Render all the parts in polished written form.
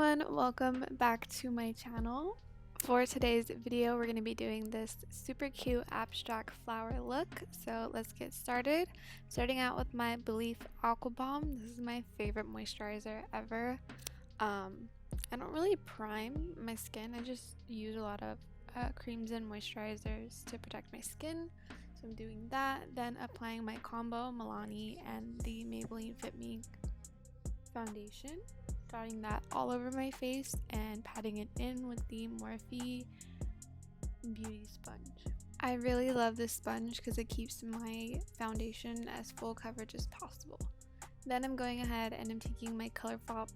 everyone, welcome back to my channel. For today's video, we're going to be doing this super cute abstract flower look. So let's get started. Starting out with my Belief Aqua Bomb. This is my favorite moisturizer ever. I don't really prime my skin. I just use a lot of creams and moisturizers to protect my skin. So I'm doing that. Then applying my combo Milani and the Maybelline Fit Me foundation. Dotting that all over my face and patting it in with the Morphe Beauty Sponge. I really love this sponge because it keeps my foundation as full coverage as possible. Then I'm going ahead and I'm taking my ColourPop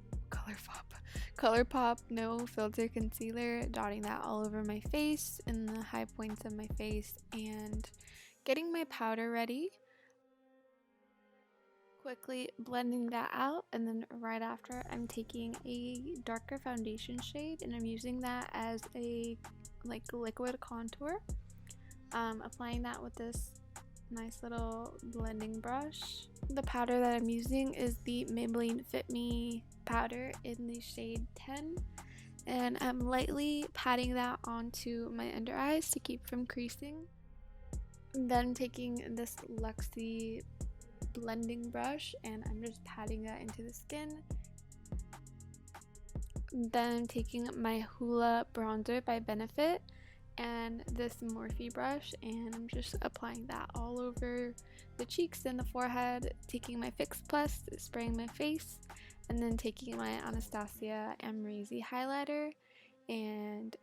No Filter Concealer, dotting that all over my face in the high points of my face and getting my powder ready. Quickly blending that out, and then right after I'm taking a darker foundation shade and I'm using that as a liquid contour. Applying that with this nice little blending brush. The powder that I'm using is the Maybelline Fit Me powder in the shade 10, and I'm lightly patting that onto my under eyes to keep from creasing. Then taking this Luxie blending brush and I'm just patting that into the skin. Then I'm taking my Hoola bronzer by Benefit and this Morphe brush and I'm just applying that all over the cheeks and the forehead, taking my Fix Plus, spraying my face, and then taking my Anastasia Amrezy highlighter and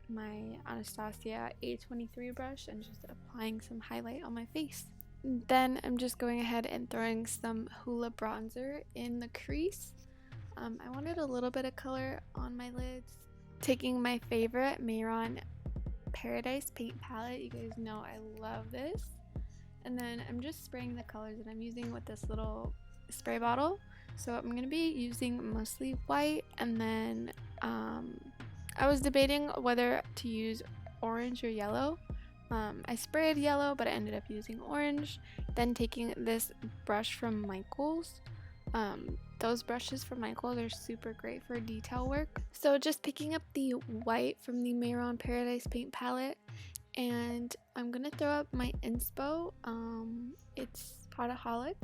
my Anastasia A23 brush and just applying some highlight on my face. Then I'm just going ahead and throwing some Hoola bronzer in the crease. I wanted a little bit of color on my lids. Taking my favorite Mehron Paradise Paint palette. You guys know I love this. And then I'm just spraying the colors that I'm using with this little spray bottle. So I'm going to be using mostly white, and then I was debating whether to use orange or yellow. I sprayed yellow, but I ended up using orange. Then taking this brush from Michaels. Those brushes from Michaels are super great for detail work. So just picking up the white from the Mehron Paradise Paint palette, and I'm gonna throw up my inspo. It's Potaholic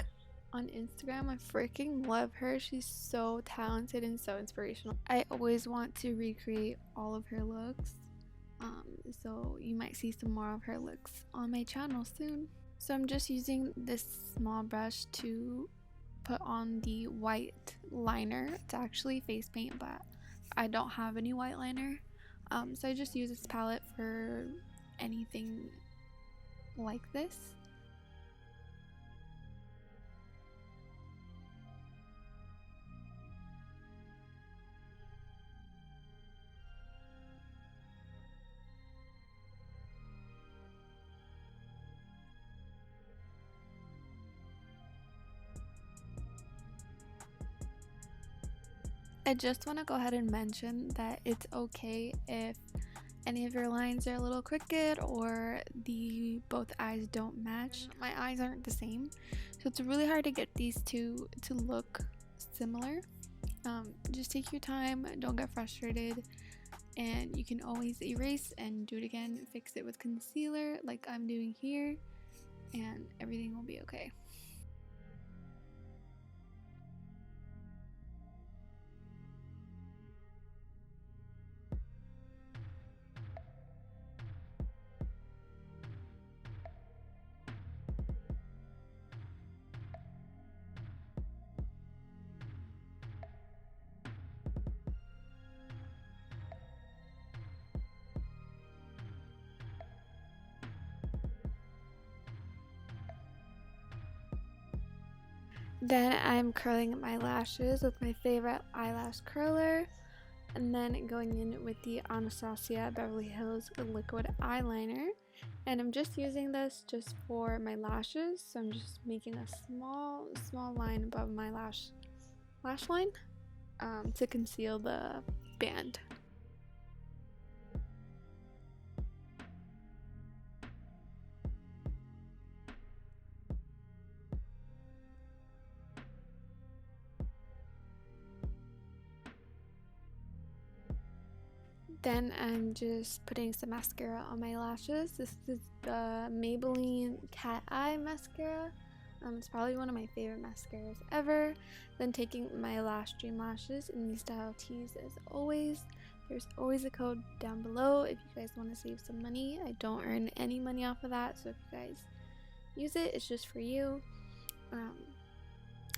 on Instagram. I freaking love her. She's so talented and so inspirational. I always want to recreate all of her looks. So you might see some more of her looks on my channel soon. So I'm just using this small brush to put on the white liner. It's actually face paint, but I don't have any white liner. So I just use this palette for anything like this. I just want to go ahead and mention that it's okay if any of your lines are a little crooked or both eyes don't match. My eyes aren't the same, so it's really hard to get these two to look similar. Just take your time, don't get frustrated, and you can always erase and do it again. Fix it with concealer like I'm doing here, and everything will be okay. Then I'm curling my lashes with my favorite eyelash curler, and then going in with the Anastasia Beverly Hills liquid eyeliner, and I'm just using this just for my lashes. So I'm just making a small line above my lash line to conceal the band. Then I'm just putting some mascara on my lashes. This is the Maybelline Cat Eye Mascara. It's probably one of my favorite mascaras ever. Then taking my Lash Dream Lashes in these style tees as always. There's always a code down below if you guys want to save some money. I don't earn any money off of that, so if you guys use it, it's just for you.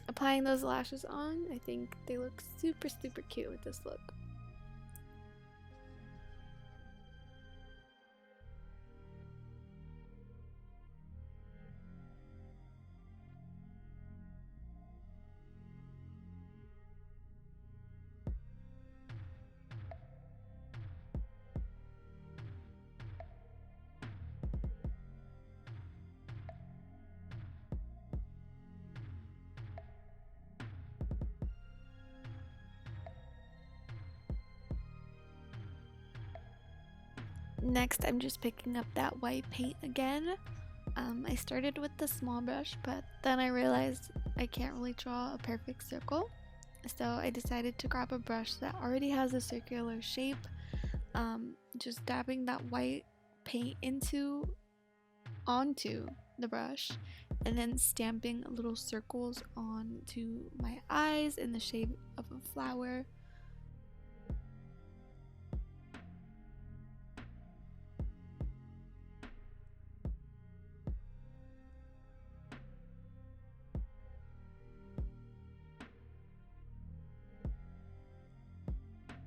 Applying those lashes on, I think they look super cute with this look. Next, I'm just picking up that white paint again. I started with the small brush, but then I realized I can't really draw a perfect circle. So I decided to grab a brush that already has a circular shape. Just dabbing that white paint onto the brush, and then stamping little circles onto my eyes in the shape of a flower.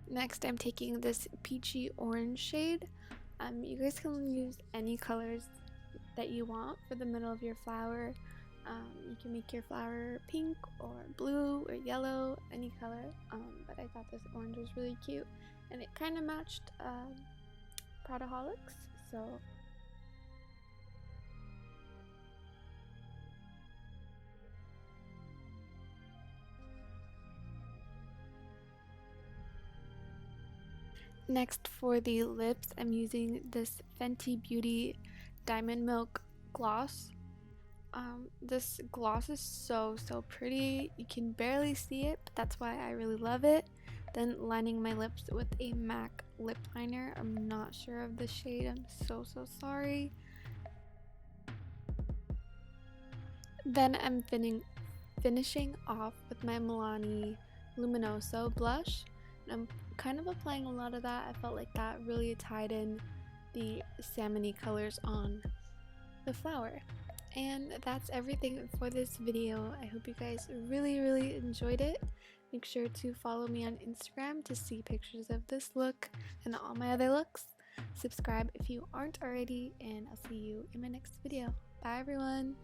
Next, I'm taking this peachy orange shade. You guys can use any colors that you want for the middle of your flower. You can make your flower pink or blue or yellow, any color. But I thought this orange was really cute, and it kind of matched Prodaholics. So next, for the lips, I'm using this Fenty Beauty Diamond Milk gloss. This gloss is so pretty. You can barely see it, but that's why I really love it. Then lining my lips with a MAC lip liner. I'm not sure of the shade. I'm so sorry. Then I'm finishing off with my Milani Luminoso blush. And I'm kind of applying a lot of that. I felt like that really tied in the salmony colors on the flower. And that's everything for this video. I hope you guys really enjoyed it. Make sure to follow me on Instagram to see pictures of this look and all my other looks. Subscribe if you aren't already, and I'll see you in my next video. Bye everyone!